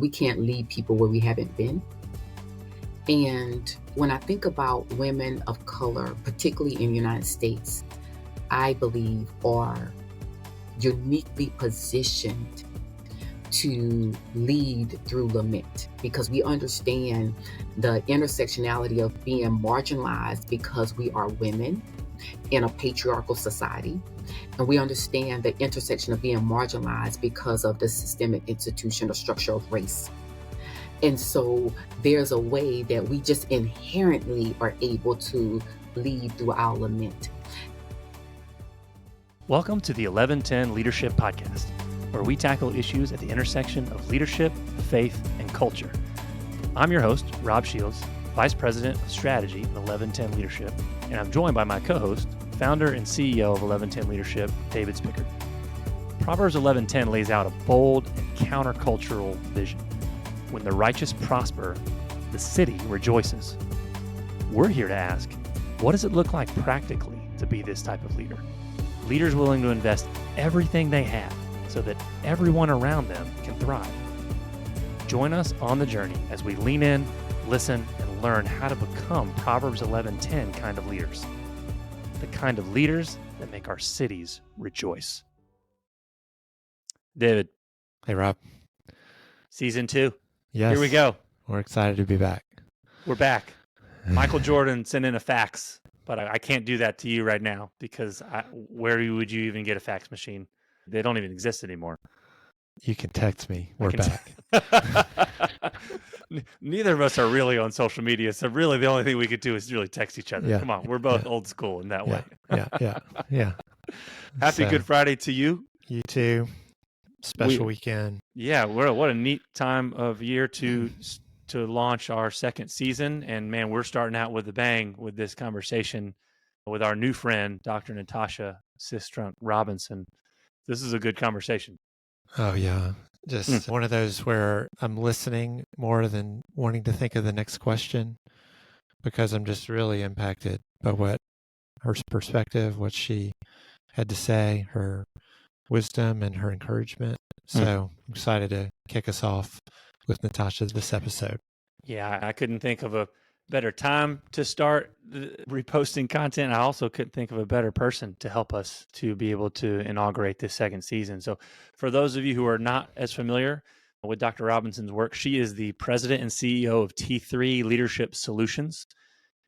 We can't lead people where we haven't been. And when I think about women of color, particularly in the United States, I believe are uniquely positioned to lead through lament, because we understand the intersectionality of being marginalized because we are women in a patriarchal society. And we understand the intersection of being marginalized because of the systemic institution or structure of race. And so there's a way that we just inherently are able to lead through our lament. Welcome to the 1110 Leadership Podcast, where we tackle issues at the intersection of leadership, faith, and culture. I'm your host, Rob Shields, Vice President of Strategy at 1110 Leadership, and I'm joined by my co-host, founder and CEO of 1110 Leadership, David Spickard. Proverbs 11:10 lays out a bold and countercultural vision. When the righteous prosper, the city rejoices. We're here to ask, what does it look like practically to be this type of leader? Leaders willing to invest everything they have so that everyone around them can thrive. Join us on the journey as we lean in, listen, and learn how to become Proverbs 11:10 kind of leaders. The kind of leaders that make our cities rejoice. David. Hey, Rob. Season 2. Yes. Here we go. We're excited to be back. We're back. Michael Jordan sent in a fax, but I can't do that to you right now because where would you even get a fax machine? They don't even exist anymore. You can text me. We're back. Neither of us are really on social media, so really the only thing we could do is really text each other. Yeah. Come on, we're both old school in that way. Yeah. Happy Good Friday to you. You too. Special weekend. Yeah, what a neat time of year to launch our second season. And man, we're starting out with a bang with this conversation with our new friend, Dr. Natasha Sistrunk Robinson. This is a good conversation. Oh, yeah. Just one of those where I'm listening more than wanting to think of the next question, because I'm just really impacted by what her perspective, what she had to say, her wisdom and her encouragement. So I'm excited to kick us off with Natasha this episode. Yeah, I couldn't think of a better time to start reposting content. I also couldn't think of a better person to help us to be able to inaugurate this second season. So for those of you who are not as familiar with Dr. Robinson's work, she is the president and CEO of T3 Leadership Solutions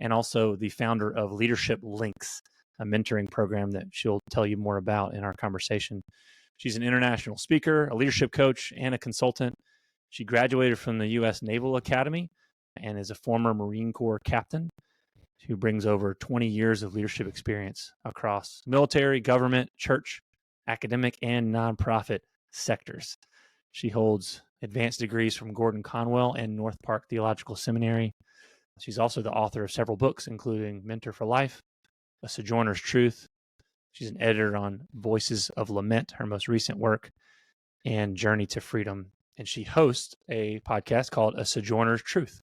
and also the founder of Leadership Links, a mentoring program that she'll tell you more about in our conversation. She's an international speaker, a leadership coach, and a consultant. She graduated from the U.S. Naval Academy and is a former Marine Corps captain who brings over 20 years of leadership experience across military, government, church, academic, and nonprofit sectors. She holds advanced degrees from Gordon Conwell and North Park Theological Seminary. She's also the author of several books, including Mentor for Life, A Sojourner's Truth. She's an editor on Voices of Lament, her most recent work, and Journey to Freedom. And she hosts a podcast called A Sojourner's Truth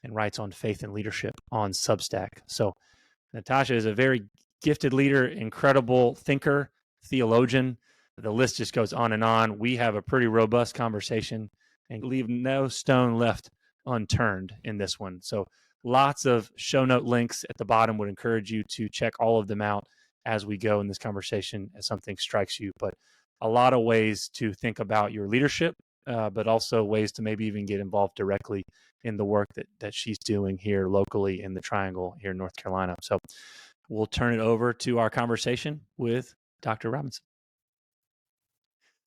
and writes on faith and leadership on Substack. So Natasha is a very gifted leader, incredible thinker, theologian. The list just goes on and on. We have a pretty robust conversation and leave no stone left unturned in this one. So lots of show note links at the bottom. Would encourage you to check all of them out as we go in this conversation as something strikes you. But a lot of ways to think about your leadership, but also ways to maybe even get involved directly in the work that she's doing here locally in the Triangle here in North Carolina. So we'll turn it over to our conversation with Dr. Robinson.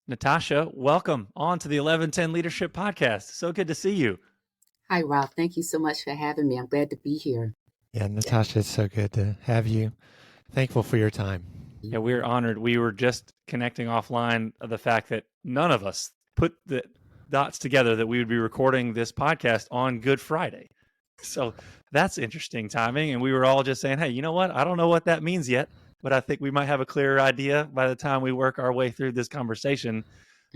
Natasha, welcome on to the 1110 Leadership Podcast. So good to see you. Hi, Rob. Thank you so much for having me. I'm glad to be here. Yeah, Natasha, it's so good to have you. Thankful for your time. Yeah, we're honored. We were just connecting offline of the fact that none of us put the dots together that we would be recording this podcast on Good Friday. So that's interesting timing. And we were all just saying, hey, you know what? I don't know what that means yet, but I think we might have a clearer idea by the time we work our way through this conversation.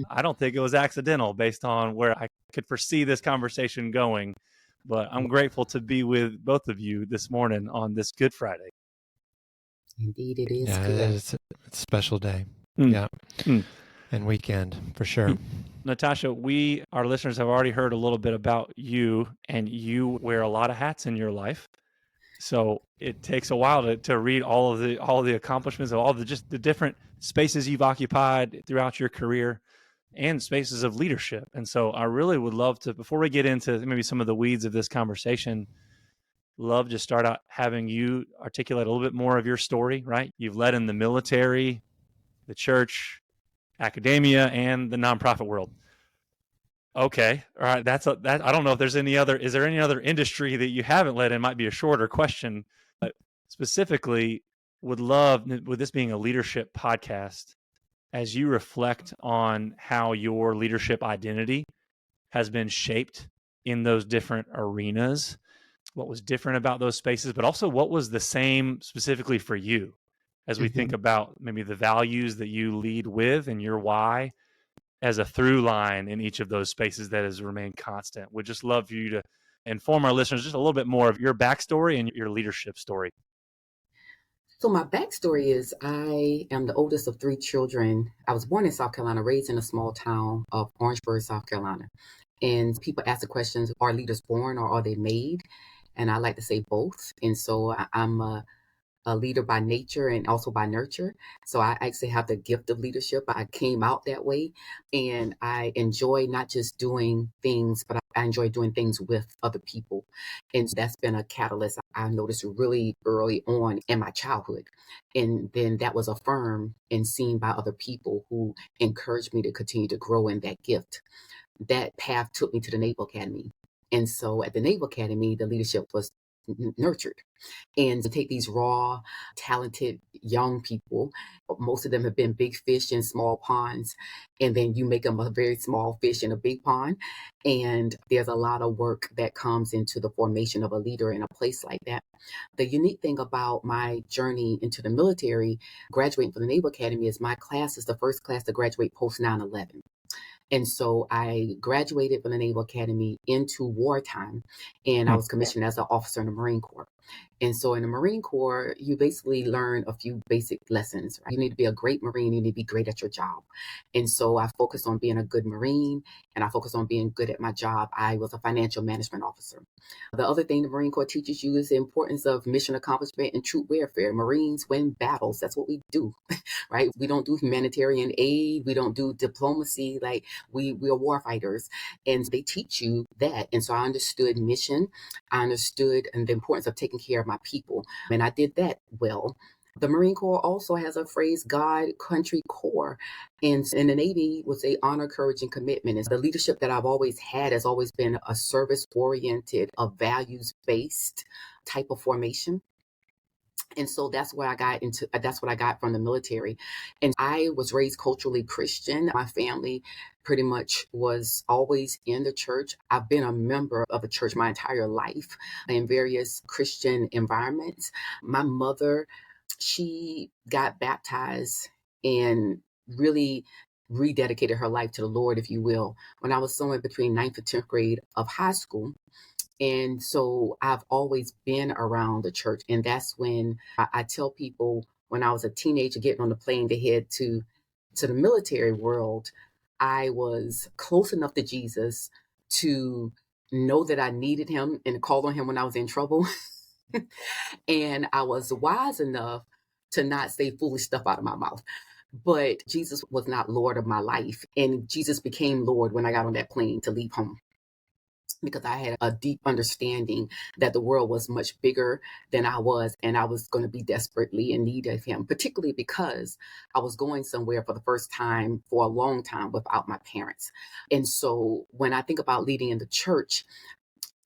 I don't think it was accidental based on where I could foresee this conversation going, but I'm grateful to be with both of you this morning on this Good Friday. Indeed, it is. Yeah, good. it's a special day. Yeah. And weekend for sure. Natasha, our listeners have already heard a little bit about you, and you wear a lot of hats in your life. So it takes a while to read all of the accomplishments of all the just the different spaces you've occupied throughout your career and spaces of leadership. And so I really would love to, before we get into maybe some of the weeds of this conversation, love to start out having you articulate a little bit more of your story, right? You've led in the military, the church, academia, and the nonprofit world. Okay. All right. I don't know if there's is there any other industry that you haven't led in? Might be a shorter question, but specifically would love, with this being a leadership podcast, as you reflect on how your leadership identity has been shaped in those different arenas, what was different about those spaces, but also what was the same specifically for you as we think about maybe the values that you lead with and your why as a through line in each of those spaces that has remained constant. We'd just love for you to inform our listeners just a little bit more of your backstory and your leadership story. So my backstory is I am the oldest of 3 children. I was born in South Carolina, raised in a small town of Orangeburg, South Carolina. And people ask the questions, are leaders born or are they made? And I like to say both. And so I'm a leader by nature and also by nurture. So I actually have the gift of leadership. I came out that way, and I enjoy not just doing things, but I enjoy doing things with other people. And that's been a catalyst I noticed really early on in my childhood. And then that was affirmed and seen by other people who encouraged me to continue to grow in that gift. That path took me to the Naval Academy. And so at the Naval Academy, the leadership was nurtured. And to take these raw, talented young people, most of them have been big fish in small ponds, and then you make them a very small fish in a big pond. And there's a lot of work that comes into the formation of a leader in a place like that. The unique thing about my journey into the military, graduating from the Naval Academy, is my class is the first class to graduate post 9/11. And so I graduated from the Naval Academy into wartime, and I was commissioned as an officer in the Marine Corps. And so in the Marine Corps, you basically learn a few basic lessons, right? You need to be a great Marine. You need to be great at your job. And so I focused on being a good Marine, and I focused on being good at my job. I was a financial management officer. The other thing the Marine Corps teaches you is the importance of mission accomplishment and troop warfare. Marines win battles. That's what we do, right? We don't do humanitarian aid. We don't do diplomacy. Like we are war fighters. And they teach you that. And so I understood mission. I understood and the importance of taking care of my people. And I did that well. The Marine Corps also has a phrase, God, country, core. And in the Navy, would say honor, courage, and commitment. And the leadership that I've always had has always been a service-oriented, a values-based type of formation. And so that's what I got from the military. And I was raised culturally Christian. My family pretty much was always in the church. I've been a member of a church my entire life in various Christian environments. My mother, she got baptized and really rededicated her life to the Lord, if you will, when I was somewhere between 9th and 10th grade of high school. And so I've always been around the church. And that's when I tell people, when I was a teenager getting on the plane to head to the military world, I was close enough to Jesus to know that I needed him and call on him when I was in trouble. And I was wise enough to not say foolish stuff out of my mouth. But Jesus was not Lord of my life. And Jesus became Lord when I got on that plane to leave home, because I had a deep understanding that the world was much bigger than I was, and I was going to be desperately in need of him, particularly because I was going somewhere for the first time for a long time without my parents. And so when I think about leading in the church,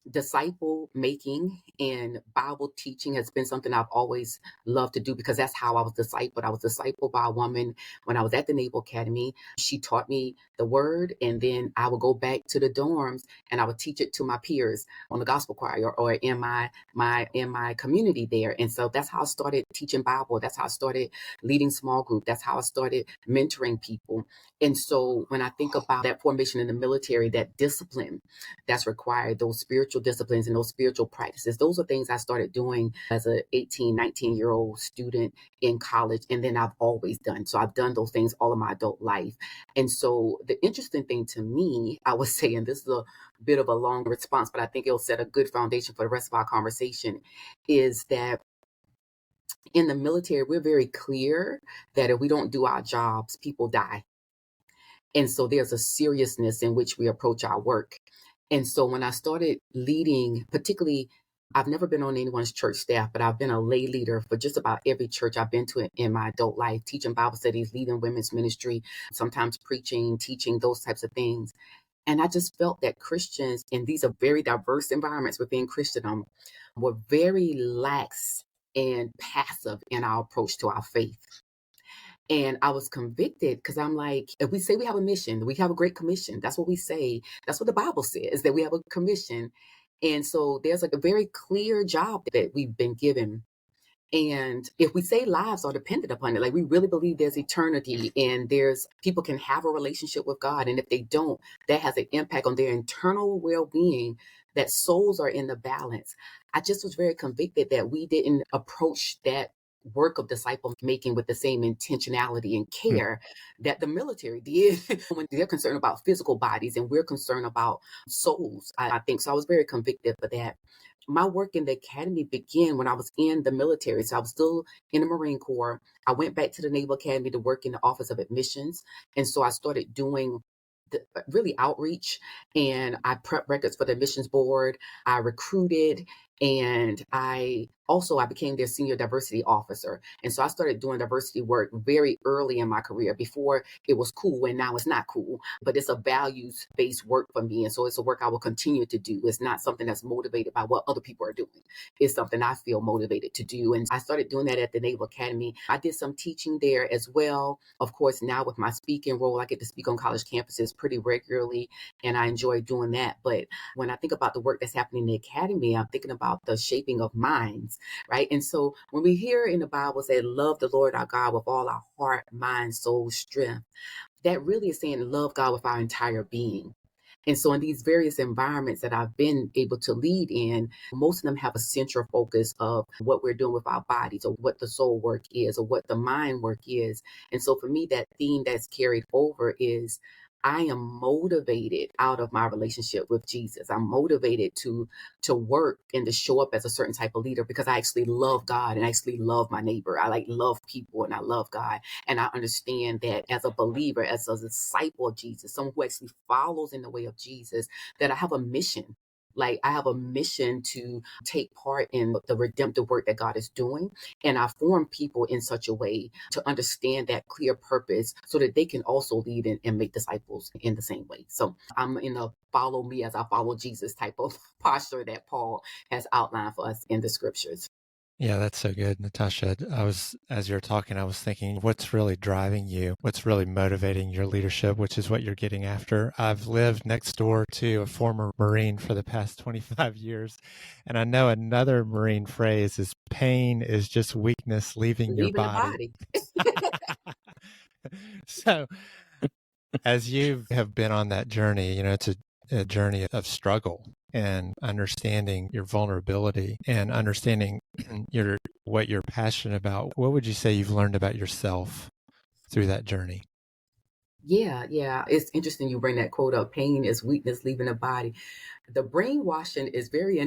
disciple making and Bible teaching has been something I've always loved to do, because that's how I was discipled. I was discipled by a woman when I was at the Naval Academy. She taught me the word, and then I would go back to the dorms and I would teach it to my peers on the gospel choir or in my community there. And so that's how I started teaching Bible. That's how I started leading small group. That's how I started mentoring people. And so when I think about that formation in the military, that discipline that's required, those spiritual spiritual disciplines and those spiritual practices. Those are things I started doing as a 18, 19-year-old student in college. And then I've always done. So I've done those things all of my adult life. And so the interesting thing to me, I was saying, this is a bit of a long response, but I think it'll set a good foundation for the rest of our conversation, is that in the military, we're very clear that if we don't do our jobs, people die. And so there's a seriousness in which we approach our work. And so when I started leading, particularly, I've never been on anyone's church staff, but I've been a lay leader for just about every church I've been to in my adult life, teaching Bible studies, leading women's ministry, sometimes preaching, teaching, those types of things. And I just felt that Christians, and these are very diverse environments within Christendom, were very lax and passive in our approach to our faith. And I was convicted because I'm like, if we say we have a mission, we have a great commission. That's what we say. That's what the Bible says, that we have a commission. And so there's like a very clear job that we've been given. And if we say lives are dependent upon it, like we really believe there's eternity and there's people can have a relationship with God. And if they don't, that has an impact on their internal well-being, that souls are in the balance. I just was very convicted that we didn't approach that work of disciple making with the same intentionality and care that the military did when they're concerned about physical bodies and we're concerned about souls. I think so. I was very convicted for that. My work in the academy began when I was in the military. So I was still in the Marine Corps. I went back to the Naval Academy to work in the Office of Admissions. And so I started doing really outreach, and I prepped records for the admissions board. I recruited, and I became their senior diversity officer. And so I started doing diversity work very early in my career, before it was cool and now it's not cool, but it's a values-based work for me. And so it's a work I will continue to do. It's not something that's motivated by what other people are doing. It's something I feel motivated to do. And I started doing that at the Naval Academy. I did some teaching there as well. Of course, now with my speaking role, I get to speak on college campuses pretty regularly, and I enjoy doing that. But when I think about the work that's happening in the academy, I'm thinking about the shaping of minds, right? And so when we hear in the Bible say, love the Lord our God with all our heart, mind, soul, strength, that really is saying love God with our entire being. And so in these various environments that I've been able to lead in, most of them have a central focus of what we're doing with our bodies, or what the soul work is, or what the mind work is. And so for me, that theme that's carried over is I am motivated out of my relationship with Jesus. I'm motivated to work and to show up as a certain type of leader because I actually love God and I actually love my neighbor. I love people and I love God. And I understand that as a believer, as a disciple of Jesus, someone who actually follows in the way of Jesus, that I have a mission. Like I have a mission to take part in the redemptive work that God is doing. And I form people in such a way to understand that clear purpose so that they can also lead and make disciples in the same way. So I'm in a follow me as I follow Jesus type of posture that Paul has outlined for us in the scriptures. Yeah, that's so good, Natasha. As you're talking, I was thinking, what's really driving you? What's really motivating your leadership, which is what you're getting after. I've lived next door to a former Marine for the past 25 years. And I know another Marine phrase is pain is just weakness leaving your body. So as you have been on that journey, it's a journey of struggle and understanding your vulnerability and understanding what you're passionate about. What would you say you've learned about yourself through that journey? Yeah. It's interesting you bring that quote up. Pain is weakness leaving the body. The brainwashing is very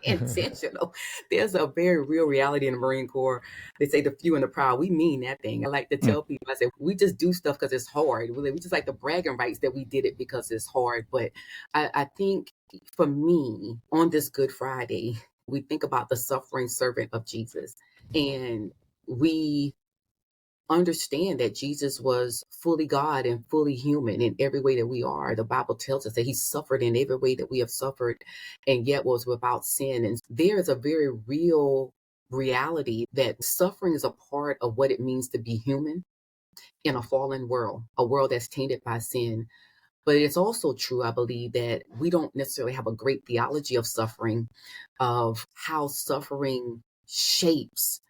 intentional. There's a very real reality in the Marine Corps. They say the few and the proud. We mean that thing. I like to tell people, I say, we just do stuff because it's hard. We just like the bragging rights that we did it because it's hard. But I think for me, on this Good Friday, we think about the suffering servant of Jesus. And we understand that Jesus was fully God and fully human in every way that we are. The Bible tells us that he suffered in every way that we have suffered and yet was without sin. And there is a very real reality that suffering is a part of what it means to be human in a fallen world, a world that's tainted by sin. But it's also true, I believe, that we don't necessarily have a great theology of suffering, of how suffering shapes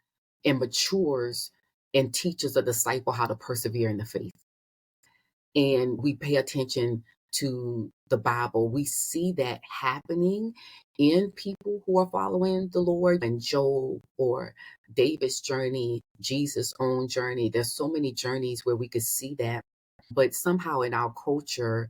and matures and teaches a disciple how to persevere in the faith. And we pay attention to the Bible, we see that happening in people who are following the Lord, and Job or David's journey, Jesus' own journey. There's so many journeys where we could see that. But somehow in our culture,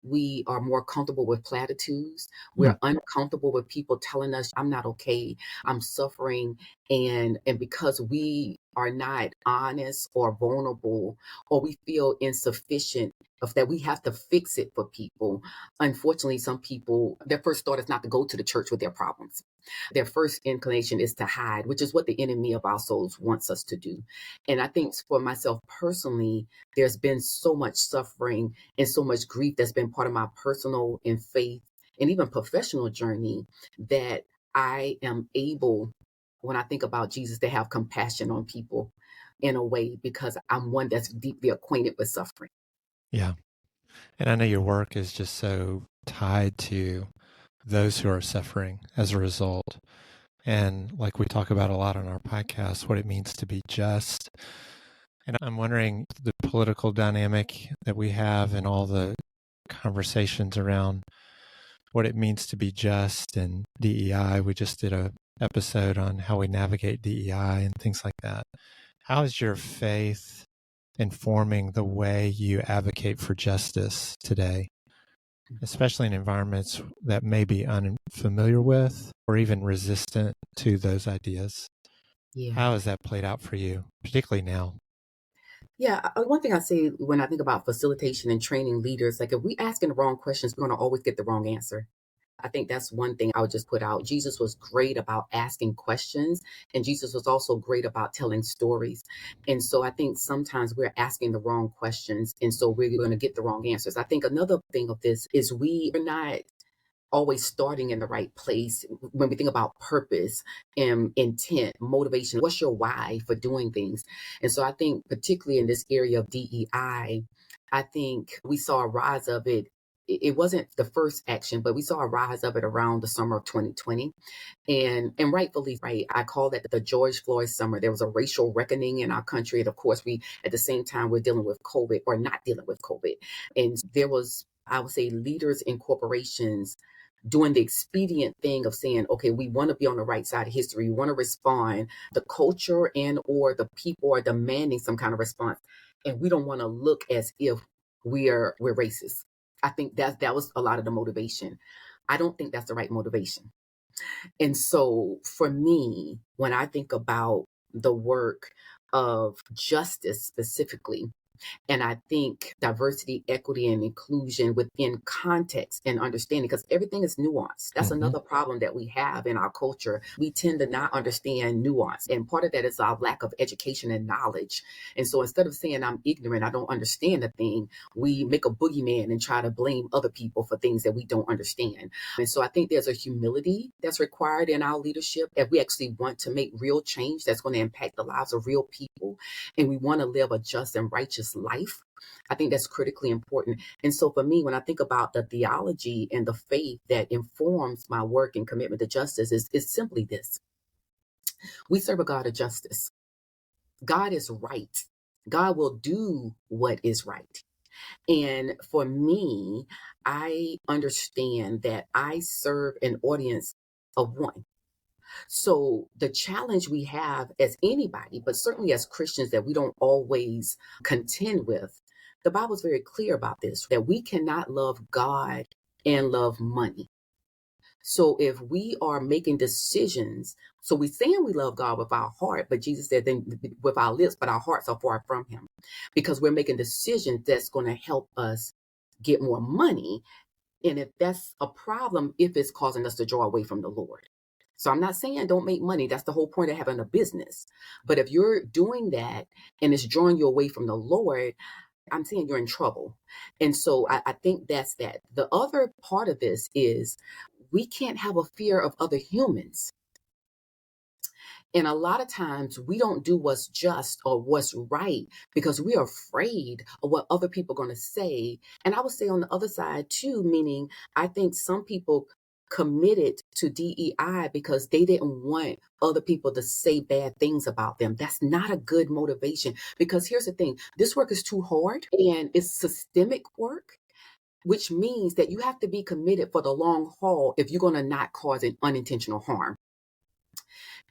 we are more comfortable with platitudes. We're uncomfortable with people telling us, I'm not okay, I'm suffering. And because we are not honest or vulnerable, or we feel insufficient, of that we have to fix it for people. Unfortunately, some people, their first thought is not to go to the church with their problems. Their first inclination is to hide, which is what the enemy of our souls wants us to do. And I think for myself personally, there's been so much suffering and so much grief that's been part of my personal and faith and even professional journey, that I am able, when I think about Jesus, to have compassion on people in a way, because I'm one that's deeply acquainted with suffering. Yeah. And I know your work is just so tied to those who are suffering as a result. And like we talk about a lot on our podcast, what it means to be just. And I'm wondering the political dynamic that we have and all the conversations around what it means to be just and DEI. We just did a episode on how we navigate DEI and things like that. How is your faith informing the way you advocate for justice today, especially in environments that may be unfamiliar with or even resistant to those ideas? Yeah. How has that played out for you, particularly now? Yeah, one thing I say when I think about facilitation and training leaders, like if we asking the wrong questions, we're going to always get the wrong answer. I think that's one thing I would just put out. Jesus was great about asking questions, and Jesus was also great about telling stories. And so I think sometimes we're asking the wrong questions, and so we're going to get the wrong answers. I think another thing of this is we are not always starting in the right place when we think about purpose and intent, motivation. What's your why for doing things? And so I think particularly in this area of DEI, I think we saw a rise of it. It wasn't the first action, but we saw a rise of it around the summer of 2020. And rightfully right, I call that the George Floyd summer. There was a racial reckoning in our country. And of course, we at the same time we're dealing with COVID, or not dealing with COVID. And there was, I would say, leaders in corporations doing the expedient thing of saying, okay, we want to be on the right side of history. We want to respond. The culture and or the people are demanding some kind of response. And we don't want to look as if we're racist. I think that was a lot of the motivation. I don't think that's the right motivation. And so for me, when I think about the work of justice specifically, and I think diversity, equity, and inclusion within context and understanding, because everything is nuanced. That's another problem that we have in our culture. We tend to not understand nuance. And part of that is our lack of education and knowledge. And so instead of saying I'm ignorant, I don't understand a thing, we make a boogeyman and try to blame other people for things that we don't understand. And so I think there's a humility that's required in our leadership if we actually want to make real change that's going to impact the lives of real people. And we want to live a just and righteous life. I think that's critically important. And so for me, when I think about the theology and the faith that informs my work and commitment to justice, is simply this. We serve a God of justice. God is right. God will do what is right. And for me, I understand that I serve an audience of one. So the challenge we have as anybody, but certainly as Christians, that we don't always contend with, the Bible is very clear about this, that we cannot love God and love money. So if we are making decisions, so we're saying we love God with our heart, but Jesus said then with our lips, but our hearts are far from him, because we're making decisions that's going to help us get more money. And if that's a problem, if it's causing us to draw away from the Lord. So I'm not saying don't make money. That's the whole point of having a business. But if you're doing that and it's drawing you away from the Lord, I'm saying you're in trouble. And so I think that's that. The other part of this is we can't have a fear of other humans. And a lot of times we don't do what's just or what's right because we are afraid of what other people are going to say. And I would say on the other side too, meaning I think some people committed to DEI because they didn't want other people to say bad things about them. That's not a good motivation, because here's the thing, this work is too hard and it's systemic work. which means that you have to be committed for the long haul if you're going to not cause an unintentional harm.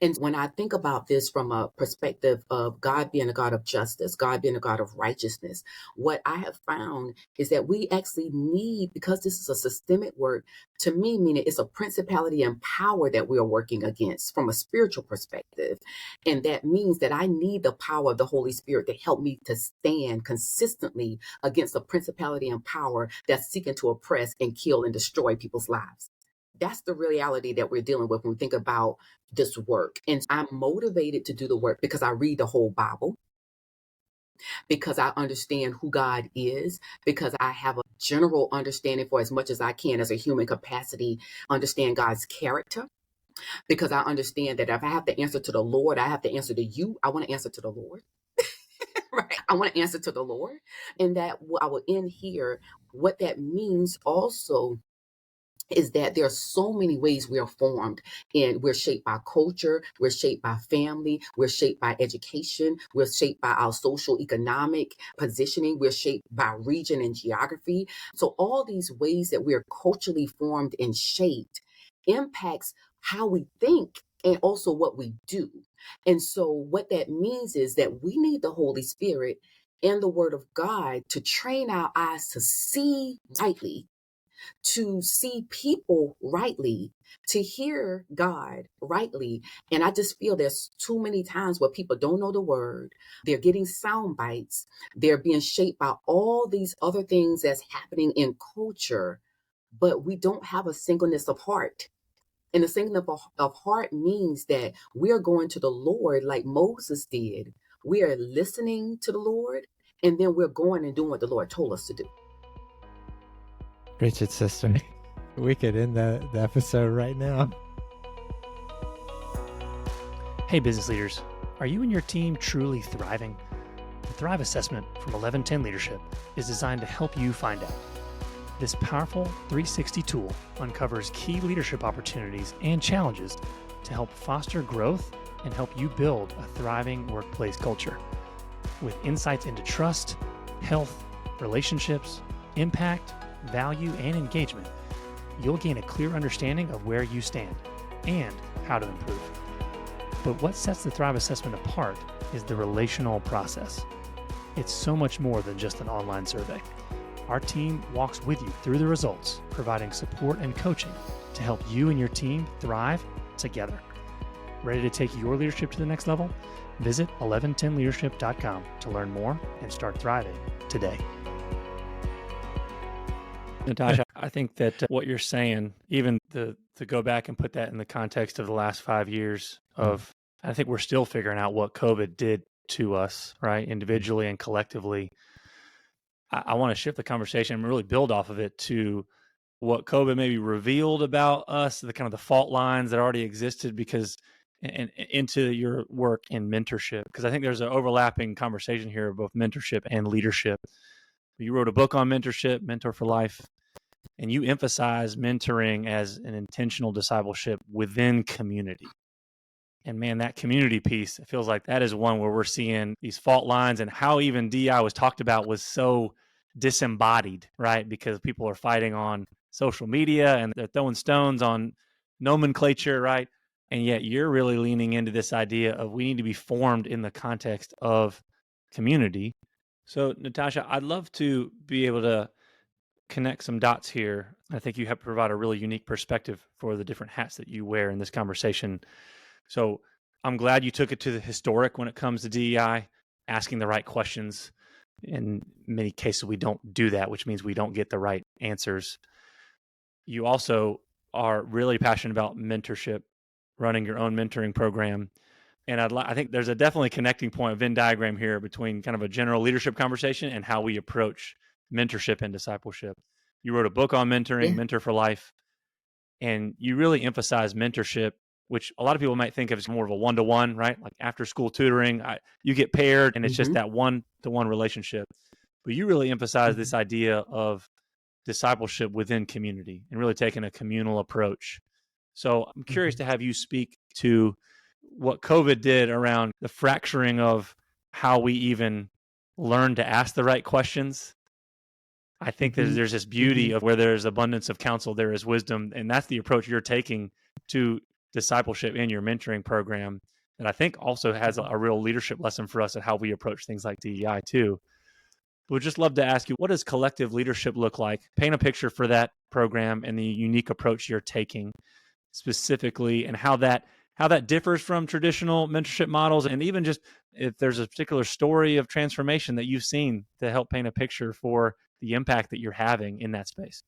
And when I think about this from a perspective of God being a God of justice, God being a God of righteousness, what I have found is that we actually need, because this is a systemic work, to me, meaning it's a principality and power that we are working against from a spiritual perspective. And that means that I need the power of the Holy Spirit to help me to stand consistently against a principality and power that's seeking to oppress and kill and destroy people's lives. That's the reality that we're dealing with when we think about this work. And I'm motivated to do the work because I read the whole Bible, because I understand who God is, because I have a general understanding for as much as I can as a human capacity, understand God's character, because I understand that if I have to answer to the Lord, I have to answer to you. I want to answer to the Lord. Right. I want to answer to the Lord. And that I will end here. What that means also is that there are so many ways we are formed, and we're shaped by culture, we're shaped by family, we're shaped by education, we're shaped by our social economic positioning, we're shaped by region and geography. So all these ways that we're culturally formed and shaped impacts how we think and also what we do. And so what that means is that we need the Holy Spirit and the Word of God to train our eyes to see rightly, to see people rightly, to hear God rightly. And I just feel there's too many times where people don't know the word. They're getting sound bites. They're being shaped by all these other things that's happening in culture, but we don't have a singleness of heart. And the singleness of heart means that we are going to the Lord like Moses did. We are listening to the Lord, and then we're going and doing what the Lord told us to do. Richard, sister, we could end the episode right now. Hey, business leaders, are you and your team truly thriving? The Thrive Assessment from 1110 Leadership is designed to help you find out. This powerful 360 tool uncovers key leadership opportunities and challenges to help foster growth and help you build a thriving workplace culture. With insights into trust, health, relationships, impact, value, and engagement, you'll gain a clear understanding of where you stand and how to improve. But what sets the Thrive Assessment apart is the relational process. It's so much more than just an online survey. Our team walks with you through the results, providing support and coaching to help you and your team thrive together. Ready to take your leadership to the next level? Visit 1110leadership.com to learn more and start thriving today. Natasha, I think that what you're saying, even to go back and put that in the context of the last 5 years of, I think we're still figuring out what COVID did to us, right? Individually and collectively. I want to shift the conversation and really build off of it to what COVID maybe revealed about us, the kind of the fault lines that already existed, because and into your work in mentorship, because I think there's an overlapping conversation here of both mentorship and leadership. You wrote a book on mentorship, Mentor for Life, and you emphasize mentoring as an intentional discipleship within community. And man, that community piece, it feels like that is one where we're seeing these fault lines, and how even DEI was talked about was so disembodied, right? Because people are fighting on social media and they're throwing stones on nomenclature, right? And yet you're really leaning into this idea of we need to be formed in the context of community. So Natasha, I'd love to be able to connect some dots here. I think you have provide a really unique perspective for the different hats that you wear in this conversation. So I'm glad you took it to the historic when it comes to DEI, asking the right questions. In many cases, we don't do that, which means we don't get the right answers. You also are really passionate about mentorship, running your own mentoring program. And I think there's a definitely connecting point, a Venn diagram here between kind of a general leadership conversation and how we approach mentorship and discipleship. You wrote a book on mentoring, Mentor for Life, and you really emphasize mentorship, which a lot of people might think of as more of a one-to-one, right? Like after school tutoring, you get paired and it's just that one-to-one relationship. But you really emphasize this idea of discipleship within community and really taking a communal approach. So I'm curious to have you speak to what COVID did around the fracturing of how we even learn to ask the right questions I think there's this beauty of where there's abundance of counsel, there is wisdom. And that's the approach you're taking to discipleship in your mentoring program that I think also has a real leadership lesson for us at how we approach things like DEI too. We'd just love to ask you, what does collective leadership look like? Paint a picture for that program and the unique approach you're taking specifically, and how that differs from traditional mentorship models, and even just if there's a particular story of transformation that you've seen to help paint a picture for the impact that you're having in that space.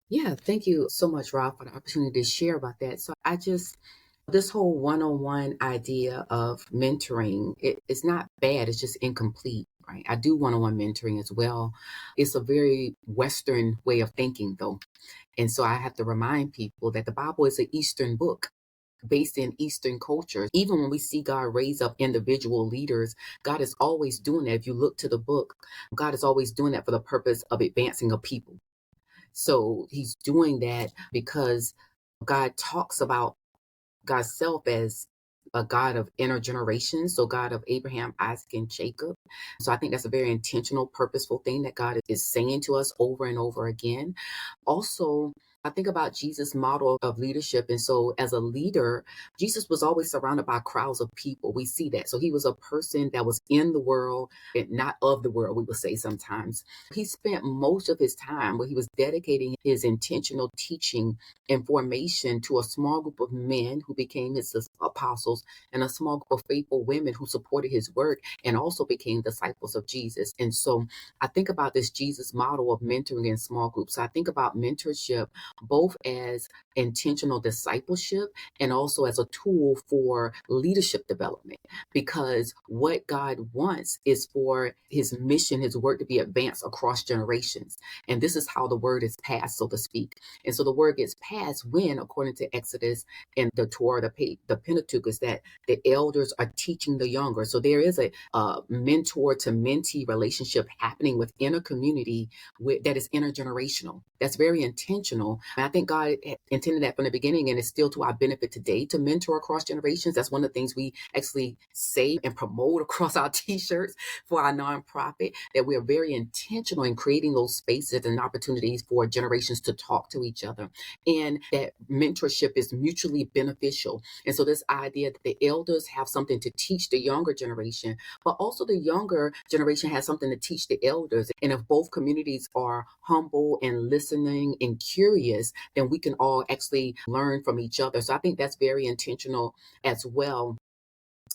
Yeah, thank you so much, Rob, for the opportunity to share about that. So this whole one-on-one idea of mentoring, it's not bad, it's just incomplete, right? I do one-on-one mentoring as well. It's a very Western way of thinking, though. And so I have to remind people that the Bible is an Eastern book based in Eastern culture. Even when we see God raise up individual leaders, God is always doing that. If you look to the book, God is always doing that for the purpose of advancing a people. So he's doing that because God talks about God's self as a God of intergenerations, so God of Abraham, Isaac, and Jacob. So I think that's a very intentional, purposeful thing that God is saying to us over and over again. Also, I think about Jesus' model of leadership. And so as a leader, Jesus was always surrounded by crowds of people. We see that. So he was a person that was in the world and not of the world, we would say sometimes. He spent most of his time where he was dedicating his intentional teaching and formation to a small group of men who became his apostles, and a small group of faithful women who supported his work and also became disciples of Jesus. And so I think about this Jesus model of mentoring in small groups. So I think about mentorship both as intentional discipleship and also as a tool for leadership development, because what God wants is for his mission, his work to be advanced across generations. And this is how the word is passed, so to speak. And so the word gets passed when, according to Exodus and the Torah, the Pentateuch, is that the elders are teaching the younger. So there is a mentor to mentee relationship happening within a community that is intergenerational. That's very intentional. And I think God intended that from the beginning, and it's still to our benefit today to mentor across generations. That's one of the things we actually say and promote across our t-shirts for our nonprofit, that we are very intentional in creating those spaces and opportunities for generations to talk to each other, and that mentorship is mutually beneficial. And so this idea that the elders have something to teach the younger generation, but also the younger generation has something to teach the elders. And if both communities are humble and listening and curious, then we can all actually learn from each other. So I think that's very intentional as well.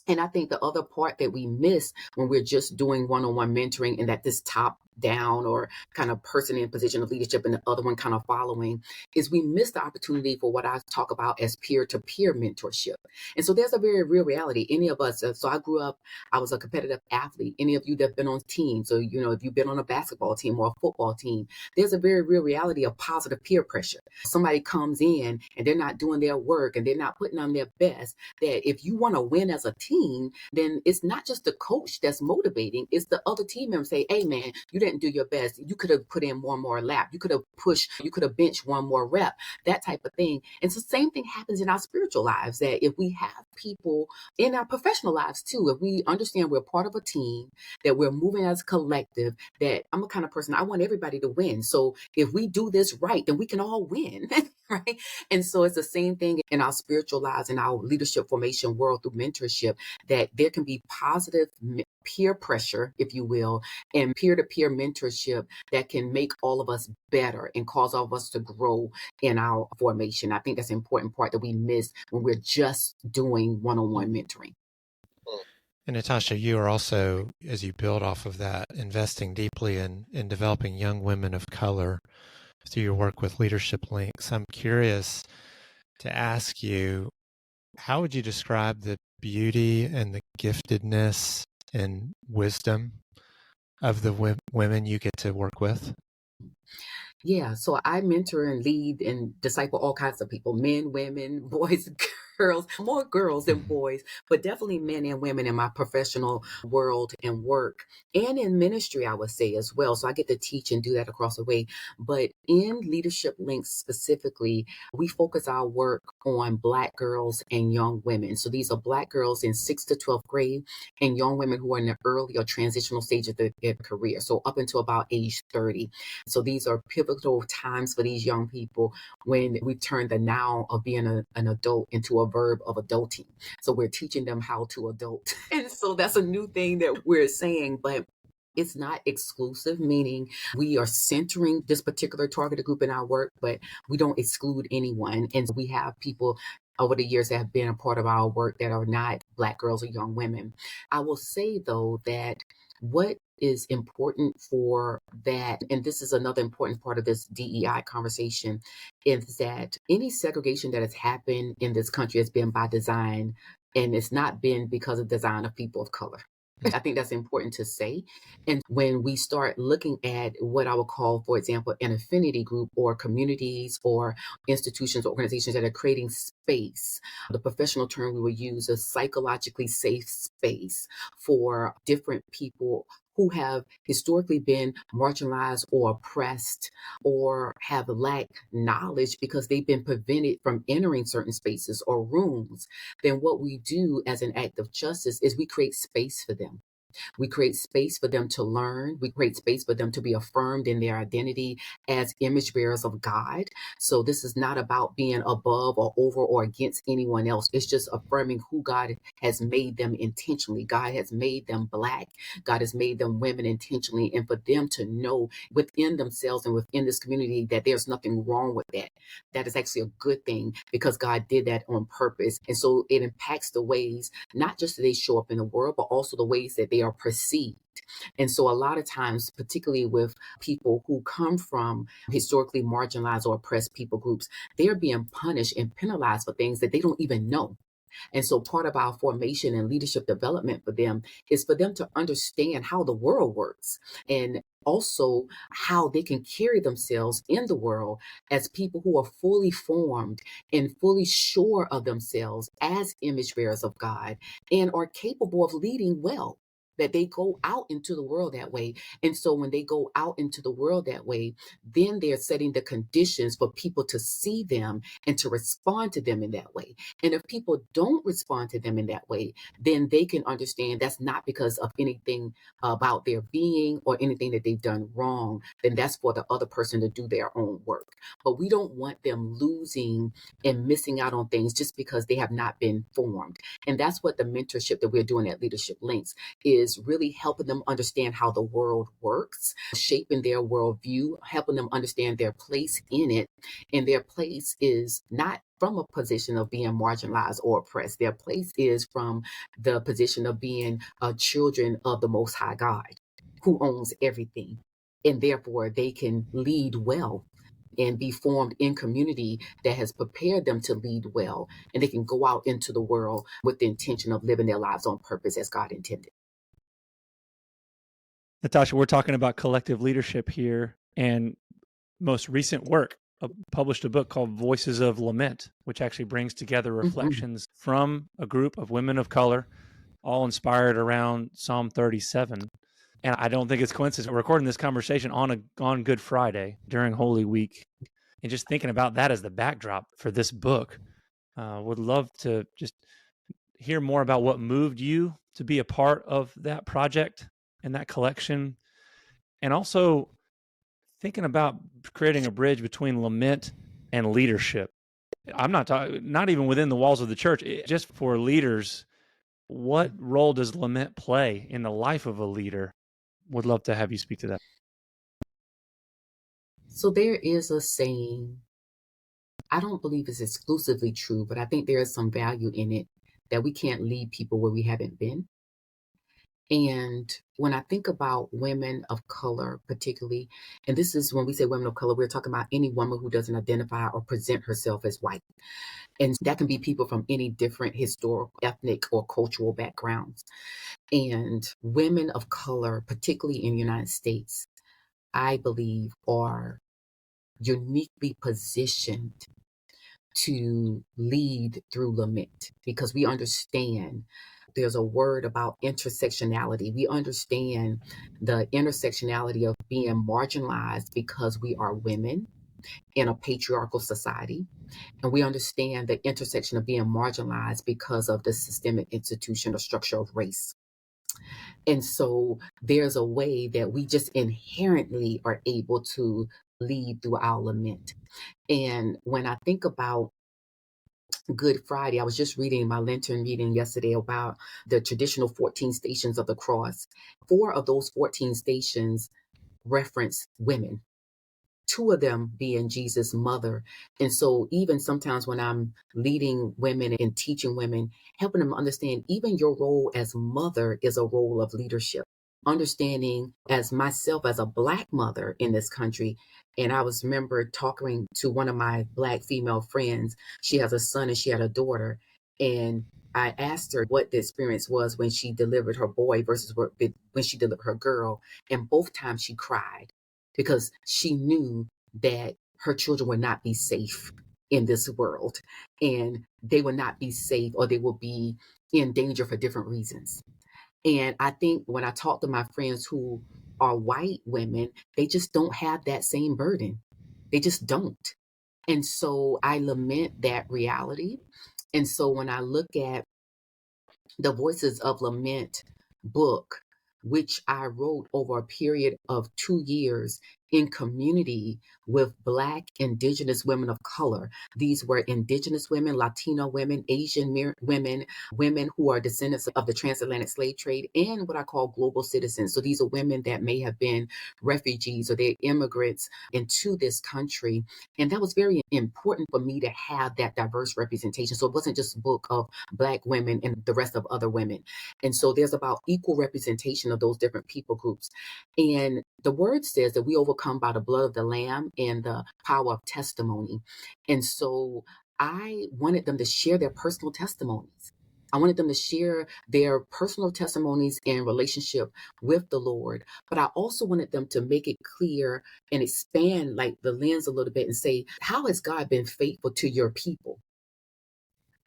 And I think the other part that we miss when we're just doing one-on-one mentoring, and that this top down or kind of person in position of leadership and the other one kind of following, is we miss the opportunity for what I talk about as peer-to-peer mentorship. And so there's a very real reality. Any of us, so I grew up, I was a competitive athlete. Any of you that have been on teams, so, if you've been on a basketball team or a football team, there's a very real reality of positive peer pressure. Somebody comes in and they're not doing their work and they're not putting on their best, that if you want to win as a team, then it's not just the coach that's motivating, it's the other team members say, hey man, you didn't do your best. You could have put in one more lap. You could have pushed, you could have benched one more rep, that type of thing. And so the same thing happens in our spiritual lives, that if we have people in our professional lives too, if we understand we're part of a team, that we're moving as a collective, that I'm a kind of person, I want everybody to win. So if we do this right, then we can all win, right? And so it's the same thing in our spiritual lives, in our leadership formation world through mentorship, that there can be positive peer pressure, if you will, and peer-to-peer mentorship that can make all of us better and cause all of us to grow in our formation. I think that's an important part that we miss when we're just doing one-on-one mentoring. And Natasha, you are also, as you build off of that, investing deeply in developing young women of color through your work with Leadership Links. I'm curious to ask you, how would you describe the beauty and the giftedness and wisdom of the women you get to work with? Yeah, so I mentor and lead and disciple all kinds of people, men, women, boys, girls, more girls than boys, but definitely men and women in my professional world and work and in ministry, I would say as well. So I get to teach and do that across the way. But in Leadership Links specifically, we focus our work on Black girls and young women. So these are Black girls in 6th to 12th grade and young women who are in the early or transitional stage of their career. So up until about age 30. So these are pivotal times for these young people when we turn the noun of being an adult into a verb of adulting. So we're teaching them how to adult. And so that's a new thing that we're saying, but it's not exclusive, meaning we are centering this particular targeted group in our work, but we don't exclude anyone. And we have people over the years that have been a part of our work that are not Black girls or young women. I will say, though, that what is important for that, and this is another important part of this DEI conversation, is that any segregation that has happened in this country has been by design, and it's not been because of design of people of color. I think that's important to say. And when we start looking at what I would call, for example, an affinity group or communities or institutions, organizations that are creating space, the professional term we would use is psychologically safe space for different people who have historically been marginalized or oppressed or have lacked knowledge because they've been prevented from entering certain spaces or rooms, then what we do as an act of justice is we create space for them. We create space for them to learn. We create space for them to be affirmed in their identity as image bearers of God. So this is not about being above or over or against anyone else. It's just affirming who God has made them intentionally. God has made them Black. God has made them women intentionally. And for them to know within themselves and within this community that there's nothing wrong with that. That is actually a good thing because God did that on purpose. And so it impacts the ways, not just that they show up in the world, but also the ways that they are perceived. And so a lot of times, particularly with people who come from historically marginalized or oppressed people groups, they're being punished and penalized for things that they don't even know. And so part of our formation and leadership development for them is for them to understand how the world works and also how they can carry themselves in the world as people who are fully formed and fully sure of themselves as image bearers of God and are capable of leading well. That they go out into the world that way. And so when they go out into the world that way, then they're setting the conditions for people to see them and to respond to them in that way. And if people don't respond to them in that way, then they can understand that's not because of anything about their being or anything that they've done wrong. Then that's for the other person to do their own work. But we don't want them losing and missing out on things just because they have not been formed. And that's what the mentorship that we're doing at Leadership Links is really helping them understand how the world works, shaping their worldview, helping them understand their place in it. And their place is not from a position of being marginalized or oppressed. Their place is from the position of being children of the Most High God, who owns everything. And therefore, they can lead well and be formed in community that has prepared them to lead well. And they can go out into the world with the intention of living their lives on purpose as God intended. Natasha, we're talking about collective leadership here, and most recent work published a book called Voices of Lament, which actually brings together reflections from a group of women of color, all inspired around Psalm 37. And I don't think it's coincidence. We're recording this conversation on Good Friday during Holy Week. And just thinking about that as the backdrop for this book, would love to just hear more about what moved you to be a part of that project and that collection. And also thinking about creating a bridge between lament and leadership. I'm not talking, not even within the walls of the church, just for leaders. What role does lament play in the life of a leader? Would love to have you speak to that. So there is a saying, I don't believe it's exclusively true, but I think there is some value in it, that we can't lead people where we haven't been. And when I think about women of color, particularly, and this is when we say women of color, we're talking about any woman who doesn't identify or present herself as white. And that can be people from any different historical, ethnic, or cultural backgrounds. And women of color, particularly in the United States, I believe are uniquely positioned to lead through lament, because we understand there's a word about intersectionality. We understand the intersectionality of being marginalized because we are women in a patriarchal society. And we understand the intersection of being marginalized because of the systemic institution or structure of race. And so there's a way that we just inherently are able to lead through our lament. And when I think about Good Friday, I was just reading my Lenten reading yesterday about the traditional 14 stations of the cross. 4 of those 14 stations reference women, 2 of them being Jesus' mother. And so even sometimes when I'm leading women and teaching women, helping them understand even your role as mother is a role of leadership. Understanding as myself as a Black mother in this country. And I was remember talking to one of my Black female friends. She has a son and she had a daughter. And I asked her what the experience was when she delivered her boy versus when she delivered her girl. And both times she cried because she knew that her children would not be safe in this world, and they will not be safe, or they will be in danger for different reasons. And I think when I talk to my friends who are white women, they just don't have that same burden. They just don't. And so I lament that reality. And so when I look at the Voices of Lament book, which I wrote over a period of 2 years in community with Black Indigenous women of color. These were Indigenous women, Latino women, Asian women, women who are descendants of the transatlantic slave trade, and what I call global citizens. So these are women that may have been refugees or they're immigrants into this country. And that was very important for me to have that diverse representation. So it wasn't just a book of Black women and the rest of other women. And so there's about equal representation of those different people groups. And the word says that we overcome by the blood of the Lamb and the power of testimony. And so I wanted them to share their personal testimonies. I wanted them to share their personal testimonies in relationship with the Lord. But I also wanted them to make it clear and expand like the lens a little bit and say, how has God been faithful to your people?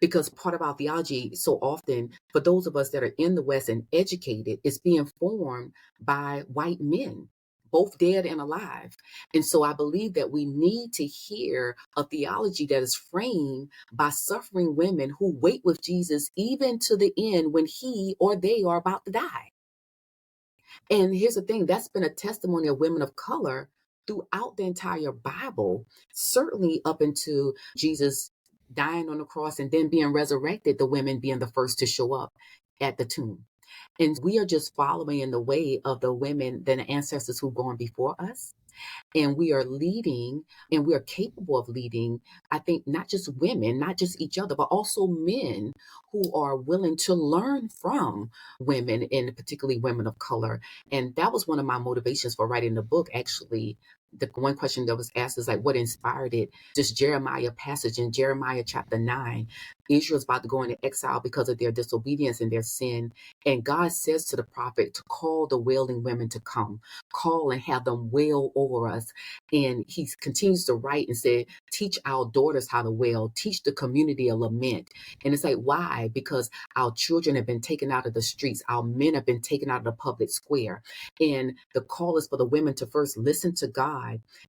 Because part of our theology so often, for those of us that are in the West and educated, is being formed by white men, both dead and alive. And so I believe that we need to hear a theology that is framed by suffering women who wait with Jesus even to the end when he or they are about to die. And here's the thing, that's been a testimony of women of color throughout the entire Bible, certainly up into Jesus dying on the cross and then being resurrected, the women being the first to show up at the tomb. And we are just following in the way of the women, the ancestors who've gone before us. And we are leading, and we are capable of leading, I think, not just women, not just each other, but also men who are willing to learn from women, and particularly women of color. And that was one of my motivations for writing the book, actually. The one question that was asked is like, what inspired it? This Jeremiah passage in Jeremiah chapter 9. Israel's about to go into exile because of their disobedience and their sin. And God says to the prophet to call the wailing women to come, call and have them wail over us. And he continues to write and say, teach our daughters how to wail, teach the community a lament. And it's like, why? Because our children have been taken out of the streets. Our men have been taken out of the public square. And the call is for the women to first listen to God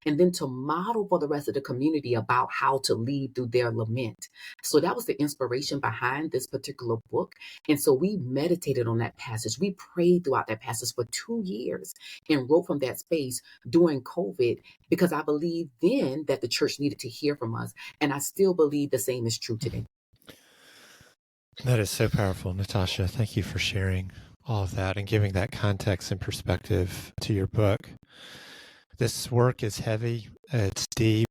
and then to model for the rest of the community about how to lead through their lament. So that was the inspiration behind this particular book. And so we meditated on that passage. We prayed throughout that passage for 2 years and wrote from that space during COVID, because I believe then that the church needed to hear from us. And I still believe the same is true today. That is so powerful, Natasha. Thank you for sharing all of that and giving that context and perspective to your book. This work is heavy, it's deep,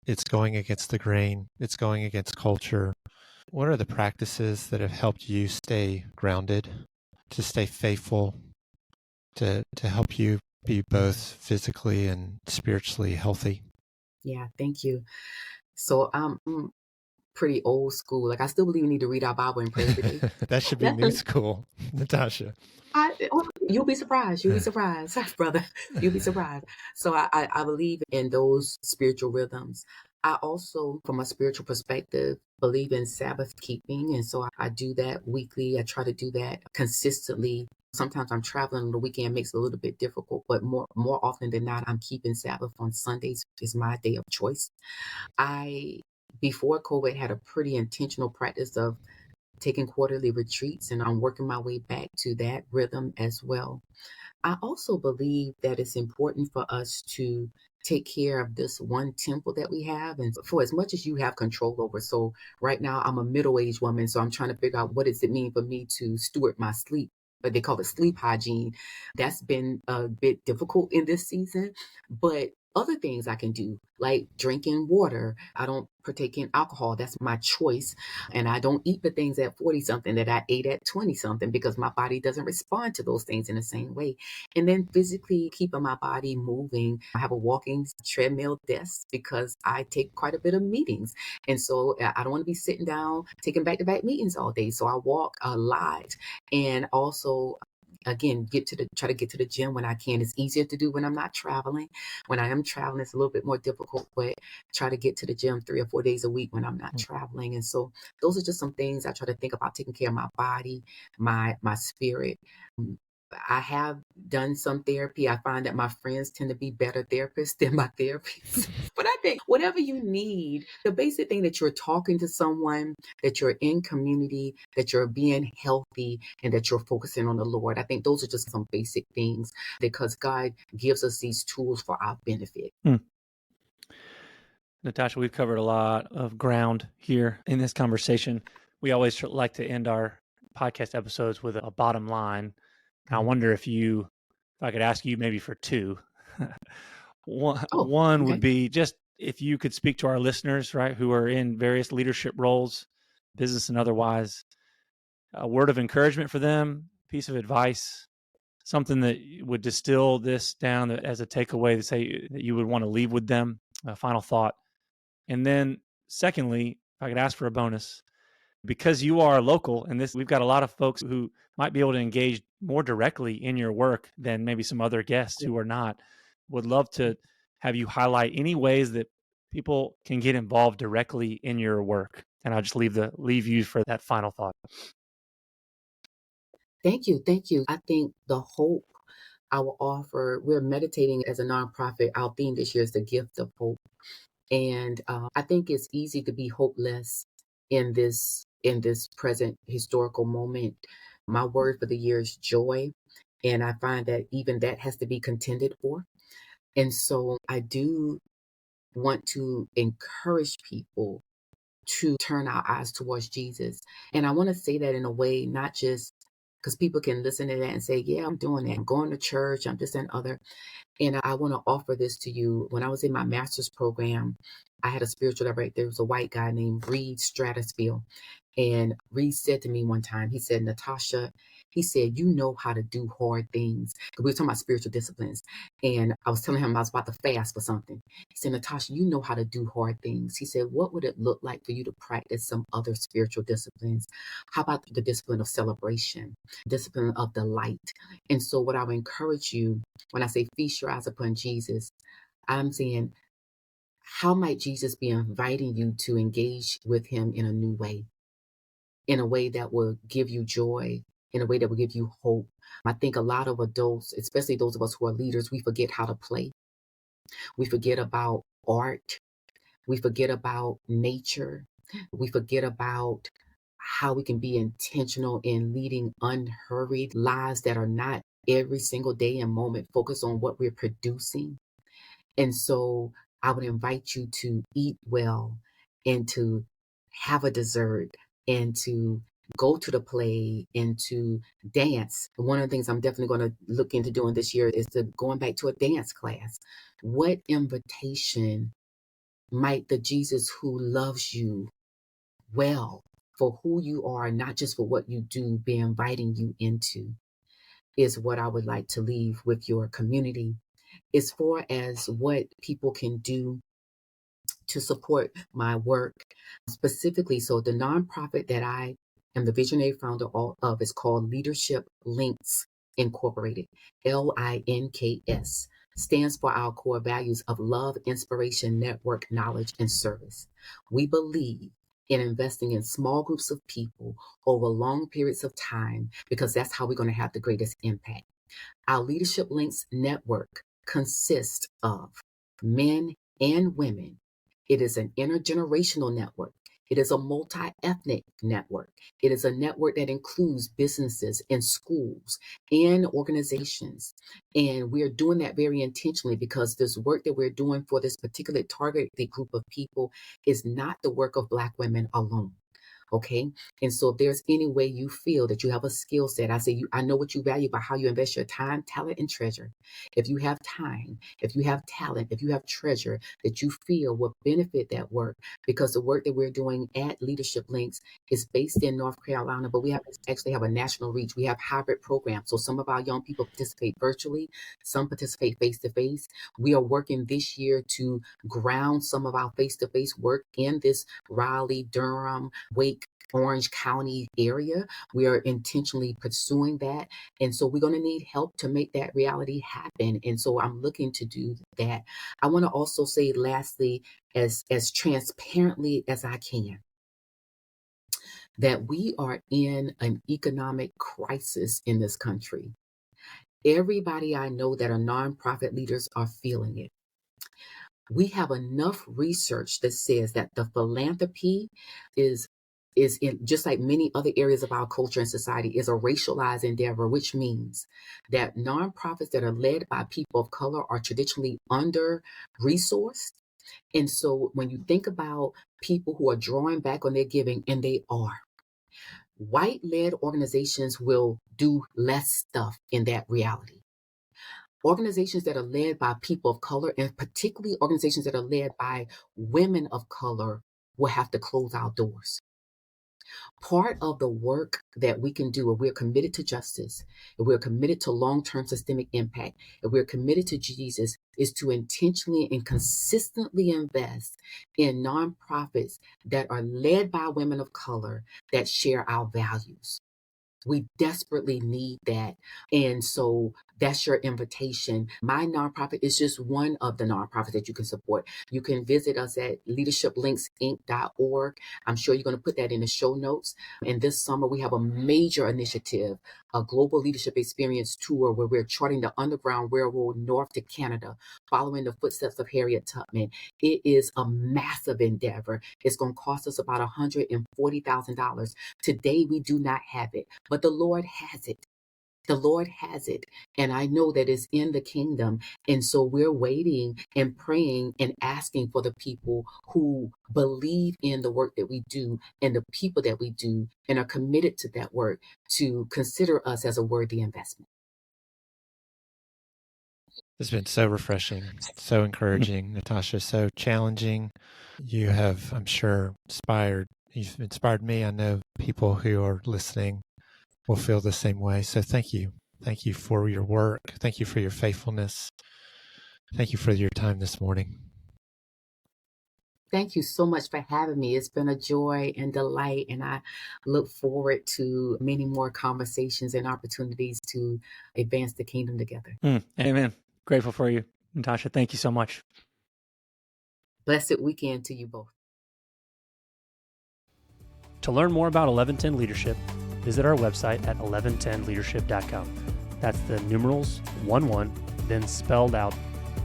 it's going against the grain, it's going against culture. What are the practices that have helped you stay grounded, to stay faithful, to help you be both physically and spiritually healthy? Yeah, thank you. So I'm pretty old school. Like I still believe we need to read our Bible and pray every day. That should be new school, Natasha. You'll be surprised. You'll be surprised, brother. You'll be surprised. So I believe in those spiritual rhythms. I also, from a spiritual perspective, believe in Sabbath keeping. And so I do that weekly. I try to do that consistently. Sometimes I'm traveling on the weekend, makes it a little bit difficult, but more often than not, I'm keeping Sabbath on Sundays is my day of choice. I, before COVID, had a pretty intentional practice of taking quarterly retreats, and I'm working my way back to that rhythm as well. I also believe that it's important for us to take care of this one temple that we have, and for as much as you have control over. So right now I'm a middle-aged woman, so I'm trying to figure out what does it mean for me to steward my sleep. But they call it sleep hygiene. That's been a bit difficult in this season, but other things I can do, like drinking water. I don't partake in alcohol. That's my choice. And I don't eat the things at 40 something that I ate at 20 something because my body doesn't respond to those things in the same way. And then physically keeping my body moving. I have a walking treadmill desk because I take quite a bit of meetings. And so I don't want to be sitting down taking back-to-back meetings all day. So I walk a lot. And also, again, try to get to the gym when I can. It's easier to do when I'm not traveling. When I am traveling, it's a little bit more difficult, but try to get to the gym 3 or 4 days a week when I'm not traveling. And so those are just some things I try to think about, taking care of my body, my spirit. I have done some therapy. I find that my friends tend to be better therapists than my therapists. But I think whatever you need, the basic thing that you're talking to someone, that you're in community, that you're being healthy, and that you're focusing on the Lord. I think those are just some basic things because God gives us these tools for our benefit. Natasha, we've covered a lot of ground here in this conversation. We always like to end our podcast episodes with a bottom line. I wonder if I could ask you maybe for two. One would be just if you could speak to our listeners, right, who are in various leadership roles, business and otherwise, a word of encouragement for them, piece of advice, something that would distill this down as a takeaway to say that you would want to leave with them, a final thought. And then secondly, if I could ask for a bonus, because you are local and we've got a lot of folks who might be able to engage more directly in your work than maybe some other guests who are not, would love to have you highlight any ways that people can get involved directly in your work. And I'll just leave you for that final thought. Thank you. I think the hope I will offer, we're meditating as a nonprofit. Our theme this year is the gift of hope. And I think it's easy to be hopeless in this present historical moment. My word for the year is joy. And I find that even that has to be contended for. And so I do want to encourage people to turn our eyes towards Jesus. And I want to say that in a way, not just because people can listen to that and say, yeah, I'm doing that. I'm going to church. I'm this and other. And I want to offer this to you. When I was in my master's program, I had a spiritual director. There was a white guy named Reed Stratospil. And Reed said to me one time, he said, Natasha, he said, you know how to do hard things. We were talking about spiritual disciplines. And I was telling him I was about to fast for something. He said, Natasha, you know how to do hard things. He said, what would it look like for you to practice some other spiritual disciplines? How about the discipline of celebration, discipline of delight? And so what I would encourage you, when I say feast your eyes upon Jesus, I'm saying, how might Jesus be inviting you to engage with him in a new way, in a way that will give you joy, in a way that will give you hope? I think a lot of adults, especially those of us who are leaders, we forget how to play. We forget about art. We forget about nature. We forget about how we can be intentional in leading unhurried lives that are not every single day and moment focused on what we're producing. And so I would invite you to eat well and to have a dessert and to go to the play and to dance. One of the things I'm definitely going to look into doing this year is going back to a dance class. What invitation might the Jesus who loves you well for who you are, not just for what you do, be inviting you into, is what I would like to leave with your community. As far as what people can do to support my work specifically, so the nonprofit that I am the visionary founder of is called Leadership Links Incorporated, LINKS, stands for our core values of love, inspiration, network, knowledge, and service. We believe in investing in small groups of people over long periods of time because that's how we're going to have the greatest impact. Our Leadership Links network consists of men and women. It is an intergenerational network. It is a multi-ethnic network. It is a network that includes businesses and schools and organizations. And we're doing that very intentionally because this work that we're doing for this particular targeted group of people is not the work of Black women alone. Okay. And so if there's any way you feel that you have a skill set, I know what you value by how you invest your time, talent, and treasure. If you have time, if you have talent, if you have treasure that you feel will benefit that work, because the work that we're doing at Leadership Links is based in North Carolina, but we actually have a national reach. We have hybrid programs. So some of our young people participate virtually, some participate face-to-face. We are working this year to ground some of our face-to-face work in this Raleigh, Durham, Wake, Orange County area. We are intentionally pursuing that. And so we're going to need help to make that reality happen. And so I'm looking to do that. I want to also say, lastly, as transparently as I can, that we are in an economic crisis in this country. Everybody I know that are nonprofit leaders are feeling it. We have enough research that says that the philanthropy is in, just like many other areas of our culture and society, is a racialized endeavor, which means that nonprofits that are led by people of color are traditionally under-resourced. And so when you think about people who are drawing back on their giving, and they are, white-led organizations will do less stuff in that reality. Organizations that are led by people of color, and particularly organizations that are led by women of color, will have to close our doors. Part of the work that we can do, if we're committed to justice, if we're committed to long-term systemic impact, if we're committed to Jesus, is to intentionally and consistently invest in nonprofits that are led by women of color that share our values. We desperately need that. And so that's your invitation. My nonprofit is just one of the nonprofits that you can support. You can visit us at leadershiplinksinc.org. I'm sure you're going to put that in the show notes. And this summer, we have a major initiative, a global leadership experience tour, where we're charting the Underground Railroad north to Canada, following the footsteps of Harriet Tubman. It is a massive endeavor. It's going to cost us about $140,000. Today, we do not have it, but the Lord has it. The Lord has it. And I know that it's in the kingdom. And so we're waiting and praying and asking for the people who believe in the work that we do and the people that we do and are committed to that work to consider us as a worthy investment. It's been so refreshing, so encouraging, Natasha, so challenging. You have, I'm sure, you've inspired me. I know people who are listening will feel the same way. So thank you. Thank you for your work. Thank you for your faithfulness. Thank you for your time this morning. Thank you so much for having me. It's been a joy and delight, and I look forward to many more conversations and opportunities to advance the kingdom together. Amen. Grateful for you, Natasha. Thank you so much. Blessed weekend to you both. To learn more about 1110 Leadership, visit our website at 1110leadership.com. That's the numerals 11, then spelled out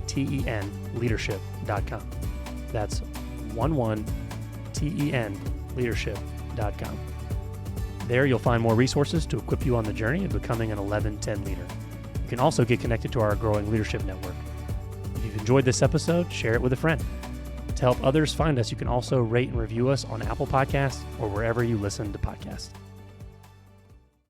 TEN leadership.com. That's 11 TEN leadership.com. There you'll find more resources to equip you on the journey of becoming an 1110 leader. You can also get connected to our growing leadership network. If you've enjoyed this episode, share it with a friend. To help others find us, you can also rate and review us on Apple Podcasts or wherever you listen to podcasts.